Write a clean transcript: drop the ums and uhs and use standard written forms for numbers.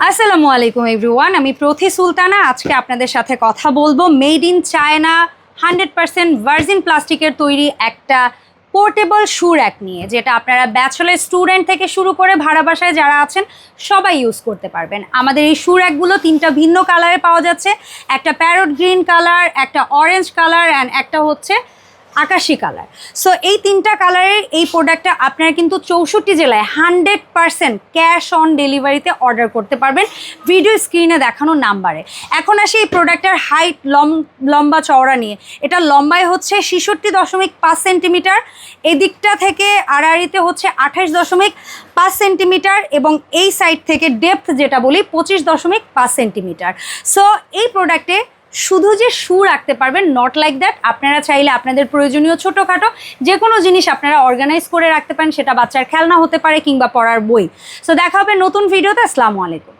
আসসালামু আলাইকুম এভরিওয়ান, আমি প্রথি সুলতানা। আজকে আপনাদের সাথে কথা বলবো মেড ইন চায়না 100% ভার্জিন প্লাস্টিকের তৈরি একটা পোর্টেবল শু র্যাক নিয়ে, যেটা আপনারা ব্যাচেলর স্টুডেন্ট থেকে শুরু করে ভাড়া বাসায় যারা আছেন সবাই ইউজ করতে পারবেন। আমাদের এই শু র্যাকগুলো তিনটা ভিন্ন কালারে পাওয়া যাচ্ছে, একটা প্যারট গ্রিন কালার, একটা অরেঞ্জ কালার অ্যান্ড একটা হচ্ছে আকাশি কালার। সো এই তিনটা কালারের এই প্রোডাক্টটা আপনারা কিন্তু 64 জেলায় 100% ক্যাশ অন ডেলিভারিতে অর্ডার করতে পারবেন ভিডিও স্ক্রিনে দেখানো নাম্বারে। এখন আসি এই প্রোডাক্টের হাইট, লম্বা চওড়া নিয়ে। এটা লম্বায় হচ্ছে 66.5 সেন্টিমিটার, এদিকটা থেকে আড়াআড়িতে হচ্ছে 28.5 সেন্টিমিটার এবং এই সাইড থেকে ডেপথ যেটা বলি 25.5 সেন্টিমিটার। সো এই প্রোডাক্টে শুধু যে শু রাখতে পারবেন, নট লাইক দ্যাট। আপনারা চাইলে আপনাদের প্রয়োজনীয় ছোটোখাটো যে কোনো জিনিস আপনারা অর্গানাইজ করে রাখতে পারেন, সেটা বাচ্চার খেলনা হতে পারে কিংবা পড়ার বই। সো দেখা হবে নতুন ভিডিওতে। আসসালামু আলাইকুম।